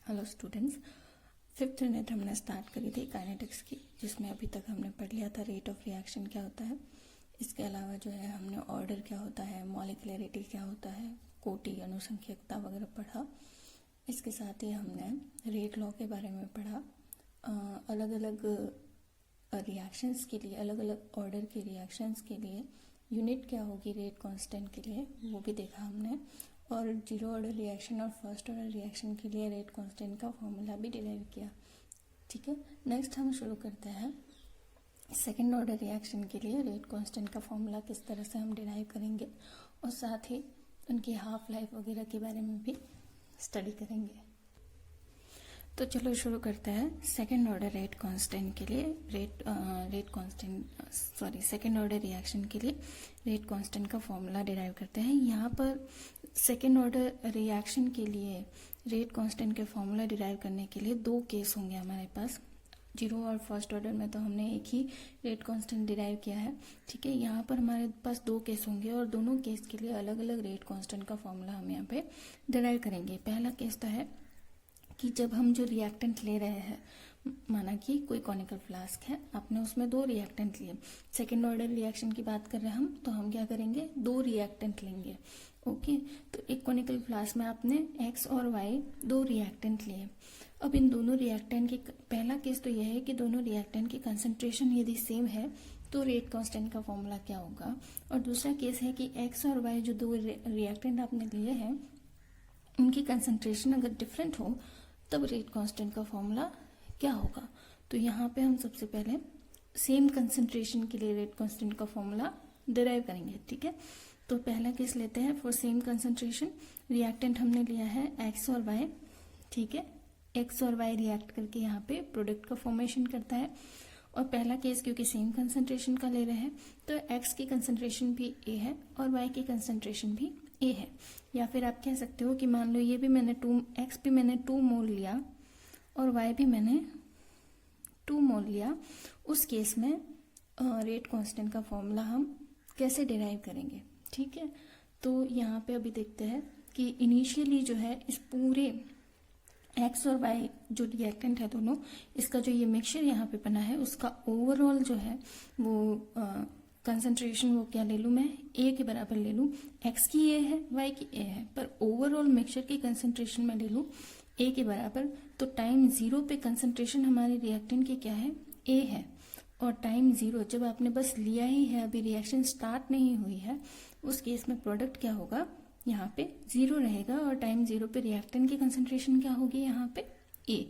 Hello students, fifth unit हमने start करी थी काइनेटिक्स की, जिसमें अभी तक हमने पढ़ लिया था रेट ऑफ रिएक्शन क्या होता है। इसके अलावा जो है हमने ऑर्डर क्या होता है, मॉलिक्युलरिटी क्या होता है, कोटि अनुसंख्यकता वगैरह पढ़ा। इसके साथ ही हमने रेट लॉ के बारे में पढ़ा। अलग अलग रिएक्शंस के लिए, अलग अलग ऑर्डर के रिएक्शंस के लिए यूनिट क्या होगी रेट कांस्टेंट के लिए, वो भी देखा हमने। और जीरो ऑर्डर रिएक्शन और फर्स्ट ऑर्डर रिएक्शन के लिए रेट कांस्टेंट का फॉर्मूला भी डिराइव किया। ठीक है, नेक्स्ट हम शुरू करते हैं सेकेंड ऑर्डर रिएक्शन के लिए रेट कांस्टेंट का फॉर्मूला किस तरह से हम डिराइव करेंगे, और साथ ही उनकी हाफ लाइफ वगैरह के बारे में भी स्टडी करेंगे। तो चलो शुरू करते हैं सेकेंड ऑर्डर रेट कांस्टेंट के लिए सेकेंड ऑर्डर रिएक्शन के लिए रेट कांस्टेंट का फॉर्मूला डिराइव करते हैं। यहाँ पर सेकेंड ऑर्डर रिएक्शन के लिए रेट कांस्टेंट के फॉर्मूला डिराइव करने के लिए दो केस होंगे हमारे पास। जीरो और फर्स्ट ऑर्डर में तो हमने एक ही रेट कांस्टेंट डिराइव किया है। ठीक है, यहाँ पर हमारे पास दो केस होंगे और दोनों केस के लिए अलग अलग रेट कांस्टेंट का फॉर्मूला हम यहाँ पे डिराइव करेंगे। पहला केस तो है कि जब हम जो रिएक्टेंट ले रहे हैं, माना कि कोई कॉनिकल फ्लास्क है, आपने उसमें दो रिएक्टेंट लिए। सेकेंड ऑर्डर रिएक्शन की बात कर रहे हैं हम, तो हम क्या करेंगे, दो रिएक्टेंट लेंगे। ओके, तो एक कॉनिकल फ्लास्क में आपने एक्स और वाई दो रिएक्टेंट लिए। अब इन दोनों रिएक्टेंट की, पहला केस तो यह है कि दोनों रिएक्टेंट की कंसंट्रेशन यदि सेम है तो रेट कांस्टेंट का फॉर्मूला क्या होगा। और दूसरा केस है कि एक्स और वाई जो दो रिएक्टेंट आपने लिए हैं, उनकी कंसंट्रेशन अगर डिफरेंट हो तब रेट कांस्टेंट का फॉर्मूला क्या होगा। तो यहाँ पे हम सबसे पहले सेम कंसंट्रेशन के लिए रेट कांस्टेंट का फॉर्मूला डिराइव करेंगे। ठीक है, तो पहला केस लेते हैं फॉर सेम कंसंट्रेशन। रिएक्टेंट हमने लिया है एक्स और वाई। ठीक है, एक्स और वाई रिएक्ट करके यहाँ पे प्रोडक्ट का फॉर्मेशन करता है। और पहला केस क्योंकि सेम कंसंट्रेशन का ले रहे हैं, तो एक्स की कंसंट्रेशन भी ए है और वाई की कंसंट्रेशन भी ए है। या फिर आप कह सकते हो कि मान लो ये भी मैंने एक्स भी मैंने 2 मोल लिया और वाई भी मैंने 2 मोल लिया। उस केस में रेट कांस्टेंट का फॉर्मूला हम कैसे डिराइव करेंगे। ठीक है, तो यहाँ पे अभी देखते हैं कि इनिशियली जो है इस पूरे एक्स और वाई जो रिएक्टेंट है दोनों, इसका जो ये मिक्सचर यहाँ पे बना है, उसका ओवरऑल जो है वो कंसंट्रेशन वो क्या ले लूँ मैं, ए के बराबर ले लूँ। एक्स की ए है, वाई की ए है, पर ओवरऑल मिक्सचर की कंसंट्रेशन में ले लूँ ए के बराबर। तो टाइम 0 पे कंसंट्रेशन हमारे रिएक्टेंट की क्या है, ए है। और टाइम 0 जब आपने बस लिया ही है, अभी रिएक्शन स्टार्ट नहीं हुई है, उस केस में प्रोडक्ट क्या होगा, यहाँ पे 0 रहेगा। और टाइम 0 पे रिएक्टेंट की कंसंट्रेशन क्या होगी, यहाँ पे ए।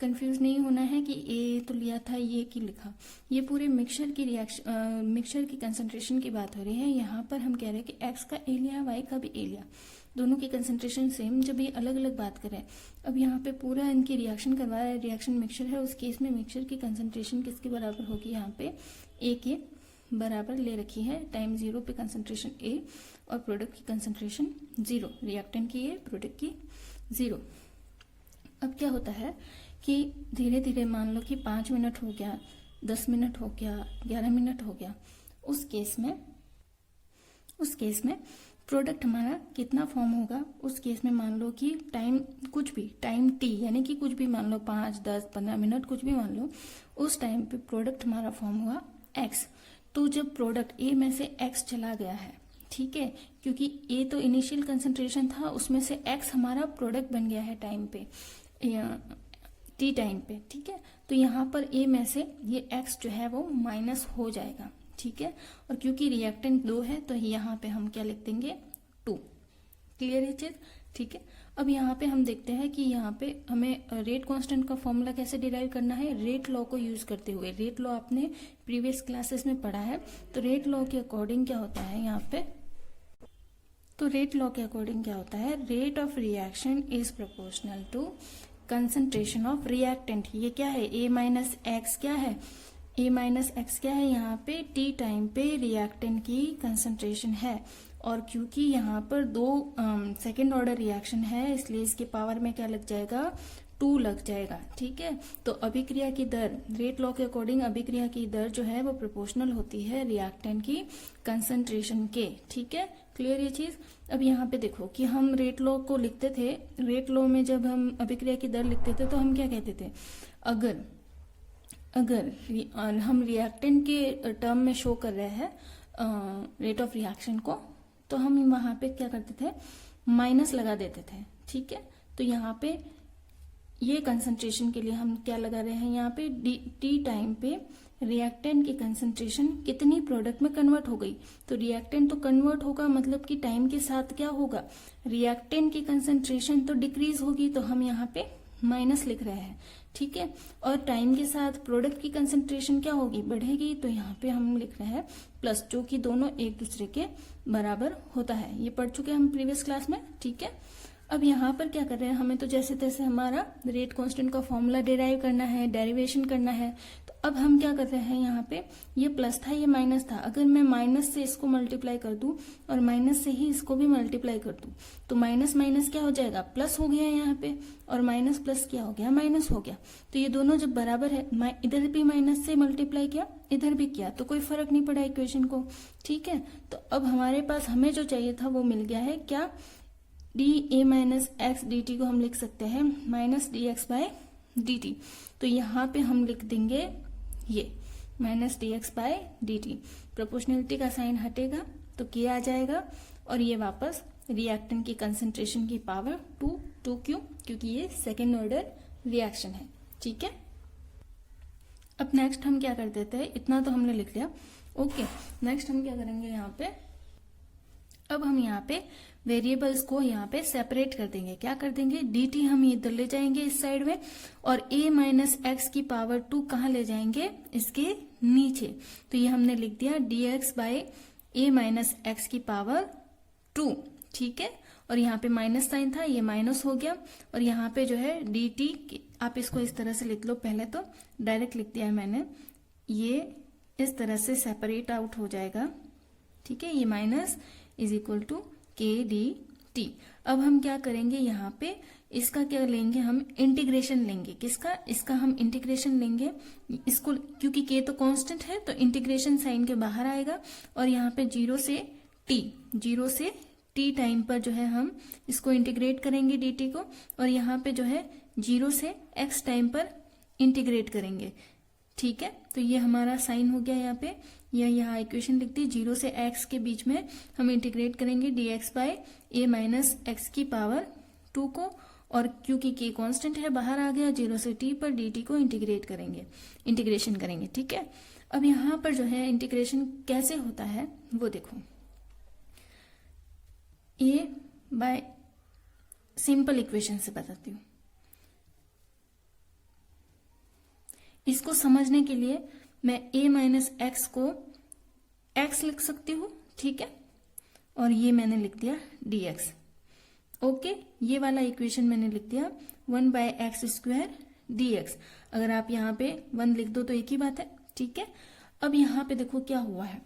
कंफ्यूज नहीं होना है कि ए तो लिया था, ये की लिखा। ये पूरे मिक्सचर की कंसंट्रेशन की बात हो रही है। यहाँ पर हम कह रहे हैं कि एक्स का ए लिया, वाई का भी ए लिया, दोनों की कंसंट्रेशन सेम। जब ये अलग अलग बात करें, अब यहाँ पे पूरा इनकी रिएक्शन करवा रहा है, रिएक्शन मिक्सचर है, उस केस में मिक्सचर की कंसंट्रेशन किसके बराबर होगी, यहाँ पे ए के बराबर ले रखी है। टाइम 0 पे कंसंट्रेशन ए और प्रोडक्ट की कंसंट्रेशन 0, रिएक्टेंट की ए, प्रोडक्ट की 0। अब क्या होता है कि धीरे धीरे मान लो कि 5 मिनट हो गया, 10 मिनट हो गया, 11 मिनट हो गया, उस केस में प्रोडक्ट हमारा कितना फॉर्म होगा। उस केस में मान लो कि टाइम कुछ भी, टाइम टी यानी कि कुछ भी मान लो 5, 10, 15 मिनट कुछ भी मान लो, उस टाइम पे प्रोडक्ट हमारा फॉर्म हुआ एक्स। तो जब प्रोडक्ट ए में से एक्स चला गया है, ठीक है, क्योंकि ए तो इनिशियल कंसंट्रेशन था, उसमें से एक्स हमारा प्रोडक्ट बन गया है टाइम पे, टी टाइम पे। ठीक है, तो यहाँ पर ए में से ये एक्स जो है वो माइनस हो जाएगा। ठीक है, और क्योंकि रिएक्टेंट 2 है तो यहाँ पे हम क्या लिख देंगे, 2। क्लियर है चीज। ठीक है, अब यहाँ पे हम देखते हैं कि यहाँ पे हमें रेट कांस्टेंट का फॉर्मूला कैसे डिराइव करना है, रेट लॉ को यूज करते हुए। रेट लॉ आपने प्रीवियस क्लासेस में पढ़ा है, तो रेट लॉ के अकॉर्डिंग क्या होता है यहाँ पे, तो रेट लॉ के अकॉर्डिंग क्या होता है, rate of reaction is proportional to concentration of reactant. ये क्या है, ए माइनस एक्स क्या है, ए माइनस एक्स क्या है, यहाँ पे टी टाइम पे रिएक्टेंट की कंसंट्रेशन है। और क्योंकि यहाँ पर दो सेकेंड ऑर्डर रिएक्शन है, इसलिए इसके पावर में क्या लग जाएगा, 2 लग जाएगा। ठीक है, तो अभिक्रिया की दर, रेट लॉ के अकॉर्डिंग अभिक्रिया की दर जो है वो प्रोपोर्शनल होती है रिएक्टेंट की कंसंट्रेशन के। ठीक है, क्लियर ये चीज। अब यहाँ पे देखो कि हम रेट लॉ को लिखते थे, रेट लॉ में जब हम अभिक्रिया की दर लिखते थे तो हम क्या कहते थे, अगर हम रिएक्टेंट के टर्म में शो कर रहे हैं रेट ऑफ रिएक्शन को, तो हम वहां पे क्या करते थे, माइनस लगा देते थे। ठीक है, तो यहाँ पे ये कंसंट्रेशन के लिए हम क्या लगा रहे हैं, यहाँ पे टी टाइम पे रिएक्टेंट की कंसंट्रेशन कितनी प्रोडक्ट में कन्वर्ट हो गई। तो रिएक्टेंट तो कन्वर्ट होगा, मतलब कि टाइम के साथ क्या होगा, रिएक्टेंट की कंसंट्रेशन तो डिक्रीज होगी, तो हम यहाँ पे माइनस लिख रहे हैं। ठीक है, और टाइम के साथ प्रोडक्ट की कंसंट्रेशन क्या होगी, बढ़ेगी, तो यहाँ पे हम लिख रहे हैं प्लस, जो कि दोनों एक दूसरे के बराबर होता है। ये पढ़ चुके हैं हम प्रीवियस क्लास में। ठीक है, अब यहाँ पर क्या कर रहे हैं, हमें तो जैसे तैसे हमारा रेट कांस्टेंट का फॉर्मूला डिराइव करना है, डेरिवेशन करना है। तो अब हम क्या कर रहे हैं, यहाँ पे ये प्लस था, ये माइनस था, अगर मैं माइनस से इसको मल्टीप्लाई कर दूं और माइनस से ही इसको भी मल्टीप्लाई कर दूं, तो माइनस माइनस क्या हो जाएगा, प्लस हो गया यहाँ पे, और माइनस प्लस क्या हो गया, माइनस हो गया। तो ये दोनों जब बराबर है, इधर भी माइनस से मल्टीप्लाई किया, इधर भी किया, तो कोई फर्क नहीं पड़ा इक्वेशन को। ठीक है, तो अब हमारे पास हमें जो चाहिए था वो मिल गया है, क्या, d a minus x d t को हम लिख सकते हैं minus d x by d t. तो यहाँ पे हम लिख देंगे ये minus d x by d t, proportionality का साइन हटेगा तो किया आ जाएगा, और ये वापस रिएक्टेंट की कंसंट्रेशन की पावर 2 क्यों, क्योंकि ये सेकेंड ऑर्डर रिएक्शन है। ठीक है, अब नेक्स्ट हम क्या कर देते हैं, इतना तो हमने लिख लिया। ओके, नेक्स्ट हम क्या करेंगे, यहाँ पे अब हम यहाँ पे वेरिएबल्स को यहाँ पे सेपरेट कर देंगे। क्या कर देंगे, dt हम इधर ले जाएंगे इस साइड में, और a माइनस एक्स की पावर 2 कहाँ ले जाएंगे, इसके नीचे। तो ये हमने लिख दिया dx by a minus x की पावर 2। ठीक है, और यहाँ पे माइनस साइन था, ये माइनस हो गया, और यहाँ पे जो है dt, आप इसको इस तरह से लिख लो, पहले तो डायरेक्ट लिख दिया है मैंने, ये इस तरह से सेपरेट आउट हो जाएगा। ठीक है, ये माइनस इज इक्वल टू के डी टी। अब हम क्या करेंगे, यहाँ पे इसका क्या लेंगे, हम इंटीग्रेशन लेंगे। किसका, इसका हम इंटीग्रेशन लेंगे, इसको, क्योंकि के तो कांस्टेंट है तो इंटीग्रेशन साइन के बाहर आएगा, और यहाँ पे 0 से t टाइम पर जो है हम इसको इंटीग्रेट करेंगे dt को, और यहाँ पे जो है 0 से x टाइम पर इंटीग्रेट करेंगे। ठीक है, तो ये हमारा साइन हो गया यहाँ पे, या यहाँ इक्वेशन लिखती है 0 से x के बीच में हम इंटीग्रेट करेंगे dx by a minus x की पावर 2 को, और क्योंकि k कांस्टेंट है बाहर आ गया, 0 से t पर dt को इंटीग्रेशन करेंगे। ठीक है, अब यहाँ पर जो है इंटीग्रेशन कैसे होता है वो देखो, a बाय सिंपल इक्वेशन से बताती हूँ। इसको समझने के लिए मैं a माइनस एक्स को x लिख सकती हूँ। ठीक है, और ये मैंने लिख दिया dx। ओके, ये वाला इक्वेशन मैंने लिख दिया 1 बाय एक्स स्क्वायर dx। अगर आप यहाँ पे 1 लिख दो तो एक ही बात है। ठीक है, अब यहाँ पे देखो क्या हुआ है,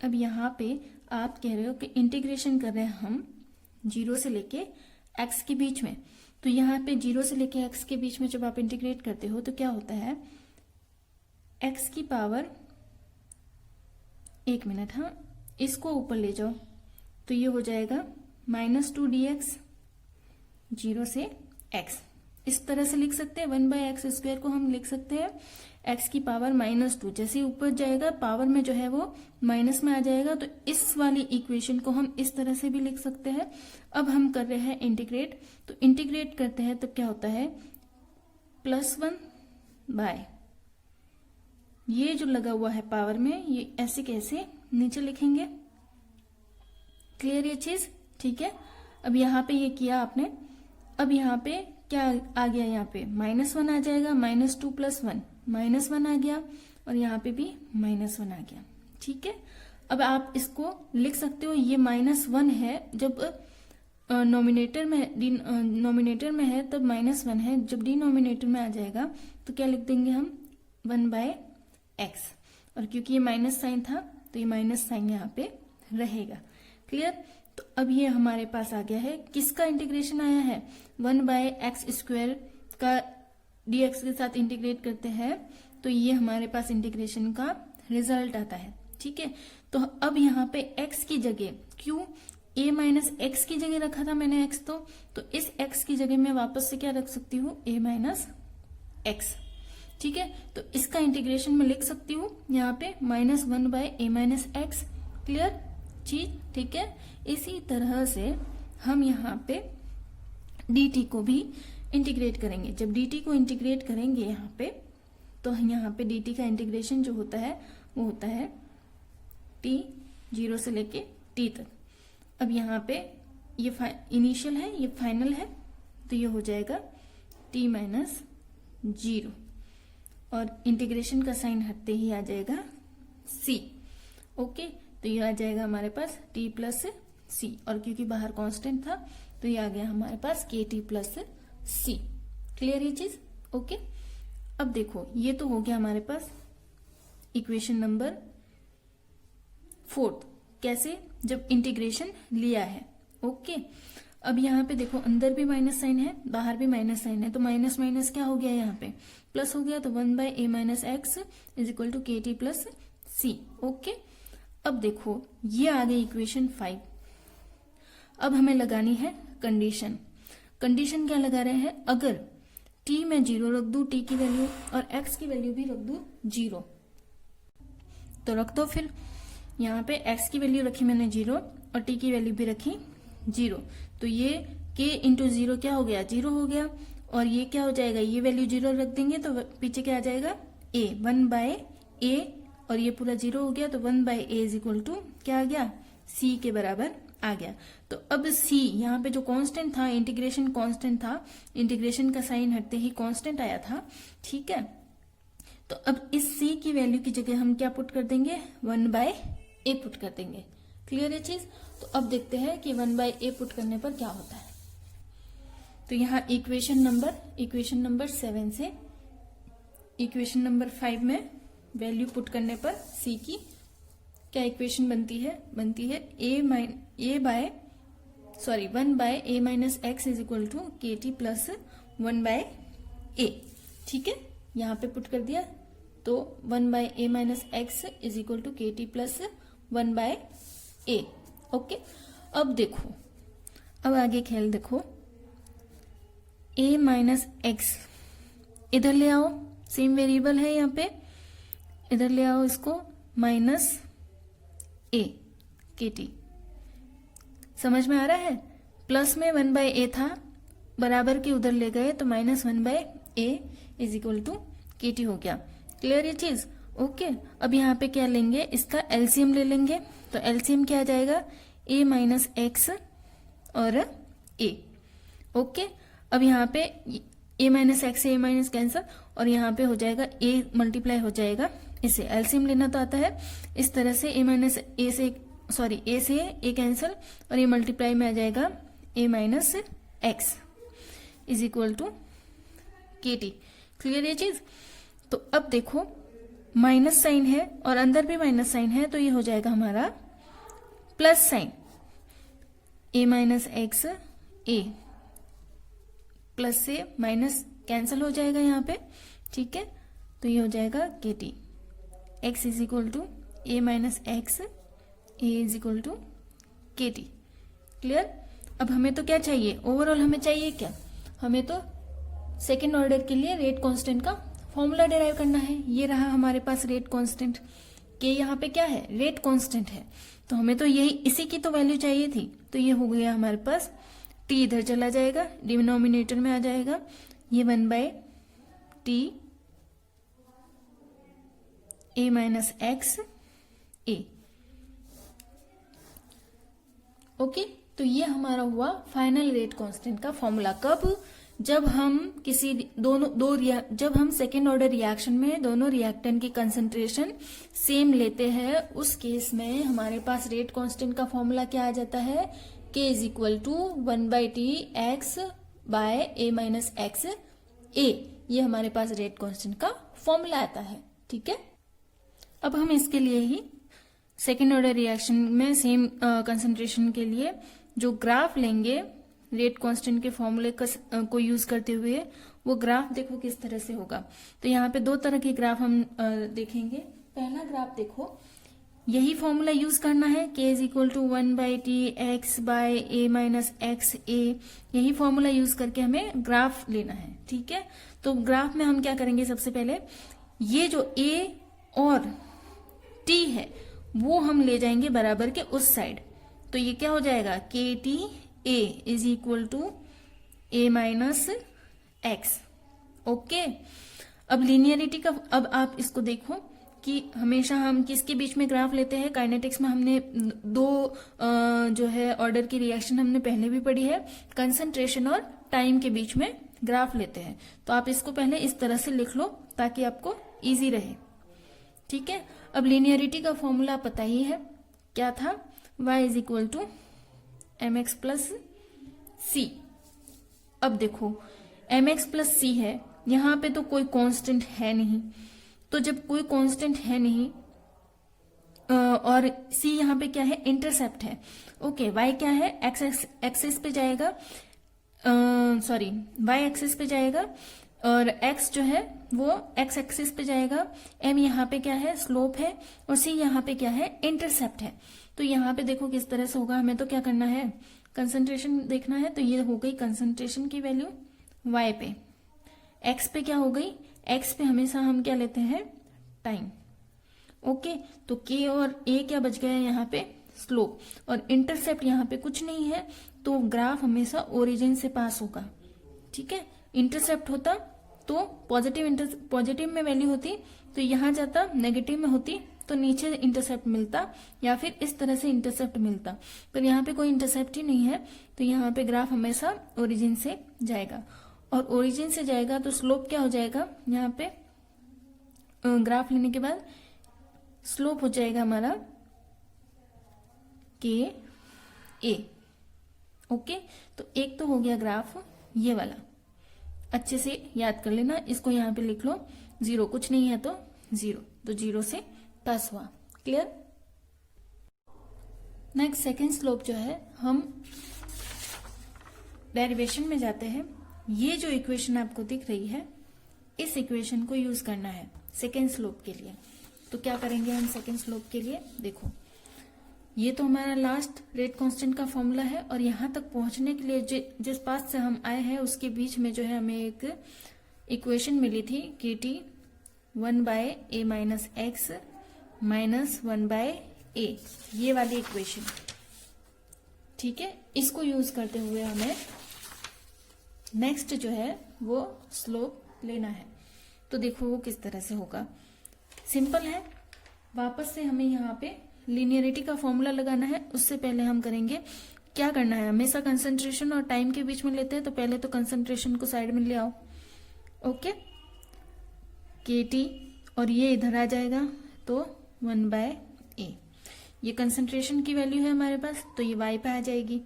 अब यहाँ पे आप कह रहे हो कि इंटीग्रेशन कर रहे हैं हम 0 से लेके x के बीच में। तो यहाँ पे 0 से लेके x के बीच में जब आप इंटीग्रेट करते हो तो क्या होता है, x की पावर, एक मिनट, हाँ, इसको ऊपर ले जाओ तो ये हो जाएगा -2 dx 0 से x। इस तरह से लिख सकते हैं, 1 बाय एक्स स्क्वायर को हम लिख सकते हैं x की पावर -2, जैसे ही ऊपर जाएगा पावर में जो है वो माइनस में आ जाएगा, तो इस वाली इक्वेशन को हम इस तरह से भी लिख सकते हैं। अब हम कर रहे हैं इंटीग्रेट, तो इंटीग्रेट करते हैं तो क्या होता है, +1 बाय, ये जो लगा हुआ है पावर में, ये ऐसे कैसे नीचे लिखेंगे। क्लियर ये चीज। ठीक है, अब यहाँ पे ये किया आपने, अब यहाँ पे क्या आ गया, यहाँ पे -1 आ जाएगा, -2 + 1 -1 आ गया, और यहाँ पे भी -1 आ गया। ठीक है, अब आप इसको लिख सकते हो, ये -1 है जब नॉमिनेटर में है तब -1 है, जब डिनोमिनेटर में आ जाएगा तो क्या लिख देंगे हम 1 बाय एक्स, और क्योंकि ये माइनस साइन था तो ये माइनस साइन यहाँ पे रहेगा। क्लियर, तो अब ये हमारे पास आ गया है, किसका इंटीग्रेशन आया है, 1 बाय एक्स स्क्वायर का dx के साथ इंटीग्रेट करते हैं तो ये हमारे पास इंटीग्रेशन का रिजल्ट आता है। ठीक है, तो अब यहाँ पे x की जगह, क्यों a माइनस एक्स की जगह रखा था मैंने x, तो इस x की जगह मैं वापस से क्या रख सकती हूँ, a माइनस एक्स। ठीक है, तो इसका इंटीग्रेशन में लिख सकती हूँ यहाँ पे -1/a माइनस एक्स। क्लियर चीज? ठीक है, इसी तरह से हम यहाँ पे dt को भी इंटीग्रेट करेंगे। जब dt को इंटीग्रेट करेंगे यहाँ पे, तो यहाँ पे dt का इंटीग्रेशन जो होता है वो होता है t 0 से लेके t तक। अब यहाँ पे ये इनिशियल है, ये फाइनल है, तो ये हो जाएगा t माइनस 0 और इंटीग्रेशन का साइन हटते ही आ जाएगा c। ओके, तो ये आ जाएगा हमारे पास t प्लस c, और क्योंकि बाहर कांस्टेंट था तो ये आ गया हमारे पास kt प्लस c। क्लियर ये चीज? ओके, अब देखो ये तो हो गया हमारे पास इक्वेशन नंबर 4, कैसे, जब इंटीग्रेशन लिया है। ओके, अब यहाँ पे देखो अंदर भी माइनस साइन है, बाहर भी माइनस साइन है, तो माइनस माइनस क्या हो गया, यहाँ पे प्लस हो गया, तो 1/a minus x is equal to kt plus c। Okay, अब देखो ये आ गई इक्वेशन 5। अब हमें लगानी है कंडीशन। कंडीशन क्या लगा रहे हैं, अगर t में 0 रख दू, t की वैल्यू, और x की वैल्यू भी रख दू 0, तो रख दो। फिर यहाँ पे x की वैल्यू रखी मैंने 0 और t की वैल्यू भी रखी 0, तो ये k इंटू 0 क्या हो गया, 0 हो गया, और ये क्या हो जाएगा, ये वैल्यू 0 रख देंगे तो पीछे क्या आ जाएगा, a 1/a, और ये पूरा 0 हो गया, तो 1/a इज इक्वल टू क्या आ गया, c के बराबर आ गया। तो अब c यहाँ पे जो कांस्टेंट था, इंटीग्रेशन कांस्टेंट था, इंटीग्रेशन का साइन हटते ही कांस्टेंट आया था। ठीक है, तो अब इस c की वैल्यू की जगह हम क्या पुट कर देंगे, 1/a पुट कर देंगे। क्लियर है चीज? तो अब देखते हैं कि 1/a पुट करने पर क्या होता है। तो यहाँ इक्वेशन नंबर 7 से इक्वेशन नंबर 5 में वैल्यू पुट करने पर c की क्या इक्वेशन बनती है 1/a minus x is equal to kt plus 1/a। ठीक है, यहाँ पे पुट कर दिया, तो 1/a minus x is equal to kt plus 1/a। Okay, अब देखो, अब आगे खेल देखो, a माइनस एक्स इधर ले आओ, सेम वेरिएबल है यहाँ पे, इधर ले आओ इसको, माइनस a kt। समझ में आ रहा है? प्लस में 1/a था, बराबर के उधर ले गए तो -1/a is equal to kt हो गया। क्लियर ये चीज? ओके, अब यहाँ पे क्या लेंगे, इसका एलसीएम ले लेंगे, तो एलसीएम क्या आ जाएगा, a माइनस एक्स और a। ओके, अब यहाँ पे a minus x a minus cancer, और यहाँ पे हो जाएगा a मल्टीप्लाई हो जाएगा, इसे एलसीएम लेना तो आता है, इस तरह से a माइनस a से a कैंसल, और ये मल्टीप्लाई में आ जाएगा a minus x is equal to kt। Clear ये चीज? तो अब देखो माइनस साइन है और अंदर भी माइनस साइन है, तो ये हो जाएगा हमारा plus sign, a minus x a plus से माइनस कैंसल हो जाएगा यहाँ पे। ठीक है, तो ये हो जाएगा kt, x is equal to a minus x, a is equal to kt। Clear? अब हमें तो क्या चाहिए, ओवरऑल हमें चाहिए क्या, हमें तो सेकेंड ऑर्डर के लिए रेट कांस्टेंट का फॉर्मूला डिराइव करना है। ये रहा हमारे पास रेट कांस्टेंट, के यहाँ पे क्या है, रेट कांस्टेंट है, तो हमें तो यही इसी की तो वैल्यू चाहिए थी, तो ये हो गया हमारे पास, t इधर चला जाएगा, डिनोमिनेटर में आ जाएगा, ये 1/t a minus x a। Okay, तो ये हमारा हुआ फाइनल रेट कांस्टेंट का फॉर्मूला। कब, जब हम जब हम सेकेंड ऑर्डर रिएक्शन में दोनों रिएक्टेंट की कंसंट्रेशन सेम लेते हैं, उस केस में हमारे पास रेट कांस्टेंट का फॉर्मूला क्या आ जाता है, k is equal to 1/t x by a minus x a। ये हमारे पास रेट कांस्टेंट का फॉर्मूला आता है। ठीक है, अब हम इसके लिए ही सेकेंड ऑर्डर रिएक्शन में सेम कंसंट्रेशन के लिए जो ग्राफ लेंगे रेट कांस्टेंट के फॉर्मूले को यूज करते हुए वो ग्राफ देखो किस तरह से होगा। तो यहाँ पे दो तरह के ग्राफ हम देखेंगे। पहला ग्राफ देखो, यही फॉर्मूला यूज करना है, k is equal to 1/t x by a minus x a, यही फॉर्मूला यूज करके हमें ग्राफ लेना है। ठीक है, तो ग्राफ में हम क्या करेंगे, सबसे पहले ये जो a और t है वो हम ले जाएंगे बराबर के उस साइड। तो ये क्या हो जाएगा, k t a is equal to a minus x. Okay, अब लीनियरिटी का, अब आप इसको देखो कि हमेशा हम किसके बीच में ग्राफ लेते हैं। काइनेटिक्स में हमने दो जो है ऑर्डर की रिएक्शन हमने पहले भी पढ़ी है, कंसंट्रेशन और टाइम के बीच में ग्राफ लेते हैं। तो आप इसको पहले इस तरह से लिख लो ताकि आपको इजी रहे। ठीक है, अब लीनियरिटी का फॉर्मूला पता ही है, क्या था, y is equal to m x plus c. अब देखो एम एक्स प्लस सी है, यहां पे तो कोई कांस्टेंट है नहीं, तो जब कोई कांस्टेंट है नहीं और c यहाँ पे क्या है, इंटरसेप्ट है। ओके, y क्या है, एक्स एक्सिस पे जाएगा, सॉरी y एक्सिस पे जाएगा और x जो है वो x एक्सिस पे जाएगा। m यहाँ पे क्या है, स्लोप है, और c यहाँ पे क्या है, इंटरसेप्ट है। तो यहाँ पे देखो किस तरह से होगा, हमें तो क्या करना है, कंसंट्रेशन देखना है। तो ये हो गई कंसंट्रेशन की वैल्यू y पे, x पे क्या हो गई, x पे हमेशा हम क्या लेते हैं, टाइम। ओके, तो k और a क्या बच गया है यहाँ पे, स्लोप, और इंटरसेप्ट यहाँ पे कुछ नहीं है, तो ग्राफ हमेशा ओरिजिन से पास होगा। ठीक है, इंटरसेप्ट होता तो पॉजिटिव में वैल्यू होती, तो यहाँ जाता, नेगेटिव में होती तो नीचे इंटरसेप्ट मिलता, या फिर इस तरह से इंटरसेप्ट मिलता। पर यहाँ पे कोई इंटरसेप्ट ही नहीं है, तो यहाँ पे ग्राफ हमेशा ओरिजिन से जाएगा, और ओरिजिन से जाएगा तो स्लोप क्या हो जाएगा, यहाँ पे ग्राफ लेने के बाद स्लोप हो जाएगा हमारा के ए। ओके, तो एक तो हो गया ग्राफ ये वाला, अच्छे से याद कर लेना, इसको यहाँ पे लिख लो, 0 कुछ नहीं है तो 0, तो 0 से पास हुआ। क्लियर। नेक्स्ट सेकेंड स्लोप जो है, हम डेरिवेशन में जाते हैं। ये जो इक्वेशन आपको दिख रही है, इस इक्वेशन को यूज करना है सेकेंड स्लोप के लिए। तो क्या करेंगे हम सेकेंड स्लोप के लिए, देखो ये तो हमारा लास्ट रेट कांस्टेंट का फॉर्मूला है, और यहां तक पहुंचने के लिए जिस पास से हम आए हैं उसके बीच में जो है हमें एक इक्वेशन मिली थी, के T 1/a minus x minus 1/a, ये वाली इक्वेशन। ठीक है, इसको यूज करते हुए हमें नेक्स्ट जो है वो स्लोप लेना है। तो देखो वो किस तरह से होगा, सिंपल है। वापस से हमें यहाँ पे लीनियरिटी का फॉर्मूला लगाना है। उससे पहले हम करेंगे, क्या करना है, हमेशा कंसंट्रेशन और टाइम के बीच में लेते हैं, तो पहले तो कंसंट्रेशन को साइड में ले आओ। ओके, के टी और ये इधर आ जाएगा, तो 1/a, ये कंसंट्रेशन की वैल्यू है हमारे पास, तो ये y पे आ जाएगी।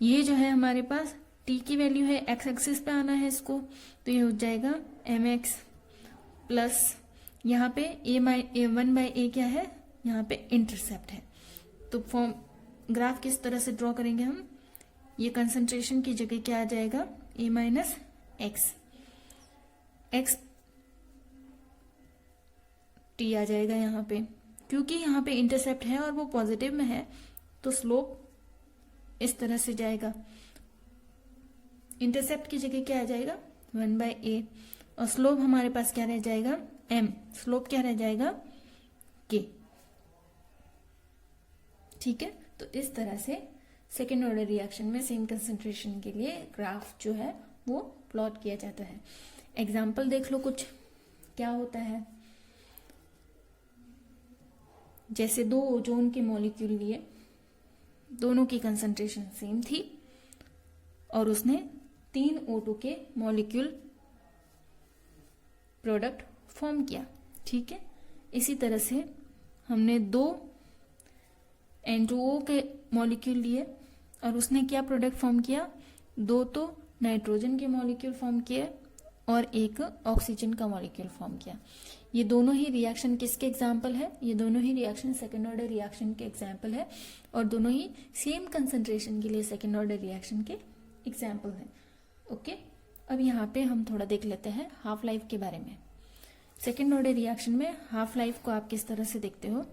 ये जो है हमारे पास t की वैल्यू है, x एक्सिस पे आना है इसको, तो ये हो जाएगा mx प्लस यहाँ पे a 1/a क्या है, यहाँ पे इंटरसेप्ट है। तो फॉर्म ग्राफ किस तरह से ड्रॉ करेंगे हम, ये कंसंट्रेशन की जगह क्या आ जाएगा, a minus x, x t आ जाएगा यहाँ पे, क्योंकि यहाँ पे इंटरसेप्ट है और वो पॉजिटिव में है, तो स्लोप इस तरह से जाएगा। इंटरसेप्ट की जगह क्या आ जाएगा, 1/a, और स्लोप हमारे पास क्या रह जाएगा, m, स्लोप क्या रह जाएगा, k। ठीक है, तो इस तरह से सेकेंड ऑर्डर रिएक्शन में सेम कंसंट्रेशन के लिए ग्राफ जो है वो प्लॉट किया जाता है। एग्जाम्पल देख लो कुछ, क्या होता है, जैसे 2 ओजोन के मॉलिक्यूल लिए, दोनों की कंसंट्रेशन सेम थी और उसने 3 O2 के मॉलिक्यूल प्रोडक्ट फॉर्म किया। ठीक है, इसी तरह से हमने 2 N2O के मॉलिक्यूल लिए और उसने क्या प्रोडक्ट फॉर्म किया, 2 तो नाइट्रोजन के मॉलिक्यूल फॉर्म किए और 1 ऑक्सीजन का मॉलिक्यूल फॉर्म किया। ये दोनों ही रिएक्शन किसके एग्जाम्पल है, ये दोनों ही रिएक्शन सेकेंड ऑर्डर रिएक्शन के एग्जाम्पल है, और दोनों ही सेम कंसंट्रेशन के लिए सेकेंड ऑर्डर रिएक्शन के एग्जाम्पल है। ओके, अब यहाँ पे हम थोड़ा देख लेते हैं हाफ लाइफ के बारे में। सेकेंड ऑर्डर रिएक्शन में हाफ लाइफ को आप किस तरह से देखते हो?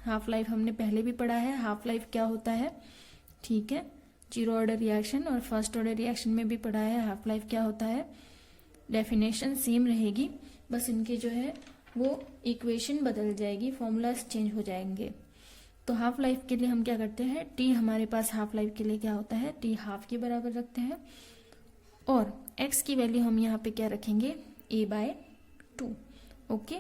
हाफ लाइफ हमने पहले भी पढ़ा है, हाफ लाइफ क्या होता है, ठीक है। जीरो ऑर्डर रिएक्शन और फर्स्ट ऑर्डर रिएक्शन में भी पढ़ा है हाफ लाइफ क्या होता है। डेफिनेशन सेम रहेगी, बस इनके जो है वो इक्वेशन बदल जाएगी, फॉर्मूलाज चेंज हो जाएंगे। तो हाफ लाइफ के लिए हम क्या करते हैं, टी हमारे पास हाफ लाइफ के लिए क्या होता है, टी हाफ के बराबर रखते हैं और एक्स की वैल्यू हम यहाँ पे क्या रखेंगे, a/2। ओके,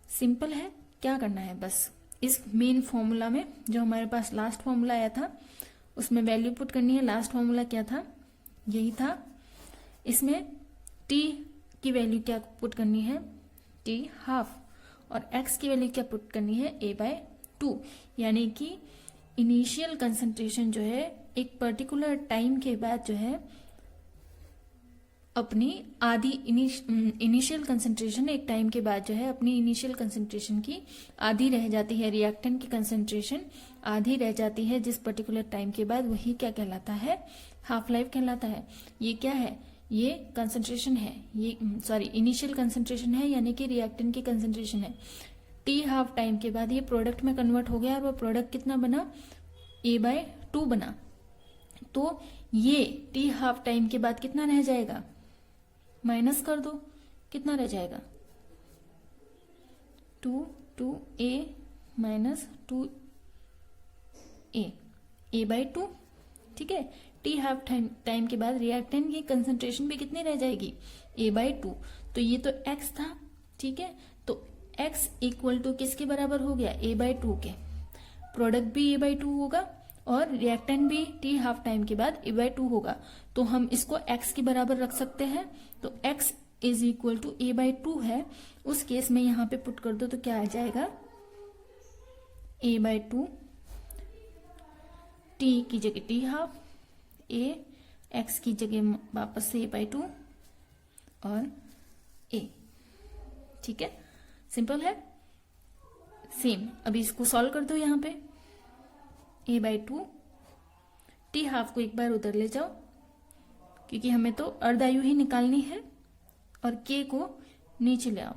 सिंपल है। क्या करना है, बस इस मेन फॉर्मूला में जो हमारे पास लास्ट फॉर्मूला आया था उसमें वैल्यू पुट करनी है। लास्ट फॉर्मूला क्या था, यही था। इसमें t की वैल्यू क्या पुट करनी है, t हाफ, और x की वैल्यू क्या पुट करनी है, a/2। यानी कि इनिशियल कंसंट्रेशन जो है एक पर्टिकुलर टाइम के बाद जो है अपनी आधी इनिशियल कंसंट्रेशन एक टाइम के बाद जो है अपनी इनिशियल कंसंट्रेशन की आधी रह जाती है, रिएक्टेंट की कंसंट्रेशन आधी रह जाती है जिस पर्टिकुलर टाइम के बाद, वही क्या कहलाता है, हाफ लाइफ कहलाता है। ये क्या है, ये कंसंट्रेशन है, ये सॉरी इनिशियल कंसंट्रेशन है, यानी कि रिएक्टेंट की कंसंट्रेशन है। टी हाफ टाइम के बाद ये प्रोडक्ट में कन्वर्ट हो गया और वो प्रोडक्ट कितना बना, a/2 बना। तो ये टी हाफ टाइम के बाद कितना रह जाएगा, माइनस कर दो, कितना रह जाएगा, 2a माइनस 2a, a/2। ठीक है, टी हाफ टाइम के बाद रिएक्टेंट की कंसंट्रेशन भी कितनी रह जाएगी, a/2। तो ये तो x था, ठीक है। तो x इक्वल टू किसके बराबर हो गया, a/2 के। प्रोडक्ट भी a/2 होगा और रिएक्टेंट भी टी हाफ टाइम के बाद a/2 होगा। तो हम इसको x के बराबर रख सकते हैं। तो x is equal to a/2 है, उस केस में यहां पे पुट कर दो तो क्या आ जाएगा, a/2, t की जगह टी हाफ, a, x की जगह वापस से a/2 और a। ठीक है, सिंपल है, सेम। अभी इसको सॉल्व कर दो, यहाँ पे a/2, टी हाफ को एक बार उधर ले जाओ क्योंकि हमें तो अर्धायु ही निकालनी है, और k को नीचे ले आओ।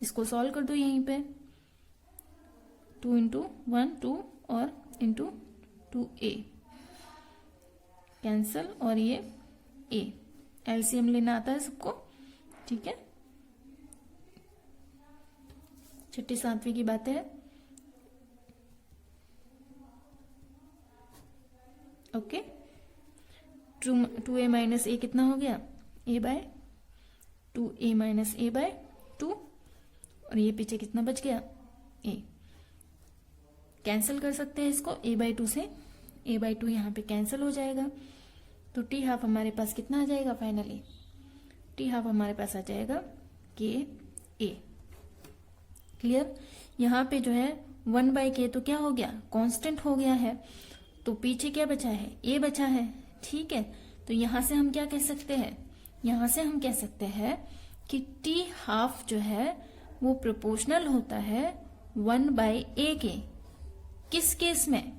इसको सॉल्व कर दो, यहीं पे 2 × 1 2 और इंटू 2a कैंसल, और ये a एलसीएम लेना आता है सबको, ठीक है। छठी सातवीं की बात है। ओके, 2a माइनस a कितना हो गया, a/2, a माइनस a/2, और ये पीछे कितना बच गया, a। कैंसिल कर सकते हैं इसको a/2 से, a/2 यहाँ पे कैंसिल हो जाएगा। तो टी हाफ हमारे पास कितना आ जाएगा, फाइनली टी हाफ हमारे पास आ जाएगा KA। क्लियर। यहाँ पे जो है 1/k तो क्या हो गया, कांस्टेंट हो गया है। तो पीछे क्या बचा है, a बचा है, ठीक है। तो यहां से हम क्या कह सकते हैं, यहां से हम कह सकते हैं कि टी हाफ जो है वो प्रोपोर्शनल होता है 1/a के। किस केस में,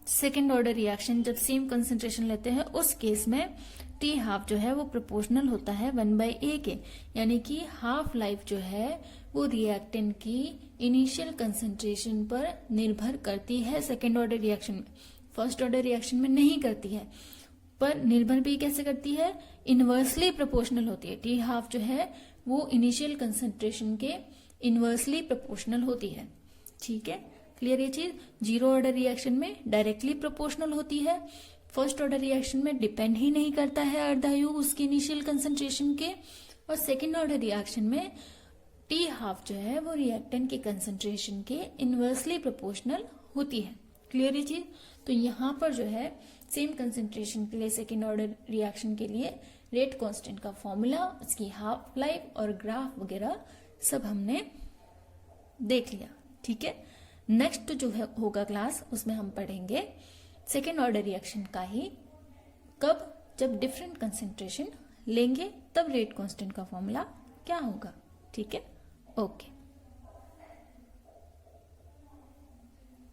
सेकेंड ऑर्डर रिएक्शन जब सेम कंसेंट्रेशन लेते हैं उस केस में टी हाफ जो है वो प्रोपोर्शनल होता है 1/a के। यानी कि हाफ लाइफ जो है वो रिएक्टेंट की इनिशियल कंसेंट्रेशन पर निर्भर करती है सेकेंड ऑर्डर रिएक्शन में, फर्स्ट ऑर्डर रिएक्शन में नहीं करती है। पर निर्भर भी कैसे करती है, इनवर्सली प्रोपोर्शनल होती है। टी हाफ जो है वो इनिशियल कंसेंट्रेशन के इनवर्सली प्रोपोर्शनल होती है, ठीक है। क्लियर ये चीज। जीरो ऑर्डर रिएक्शन में डायरेक्टली प्रोपोर्शनल होती है, फर्स्ट ऑर्डर रिएक्शन में डिपेंड ही नहीं करता है अर्धायु उसकी इनिशियल कंसेंट्रेशन के, और सेकेंड ऑर्डर रिएक्शन में टी हाफ जो है वो रिएक्टेंट के कंसेंट्रेशन के इनवर्सली प्रोपोर्शनल होती है। क्लियर ये चीज। तो यहाँ पर जो है सेम कंसेंट्रेशन के लिए सेकेंड ऑर्डर रिएक्शन के लिए रेट कांस्टेंट का फॉर्मूला, उसकी हाफ लाइफ और ग्राफ वगैरह सब हमने देख लिया, ठीक है। नेक्स्ट जो है होगा क्लास, उसमें हम पढ़ेंगे सेकेंड ऑर्डर रिएक्शन का ही, कब, जब डिफरेंट कंसेंट्रेशन लेंगे तब रेट कांस्टेंट का फॉर्मूला क्या होगा, ठीक है। ओके।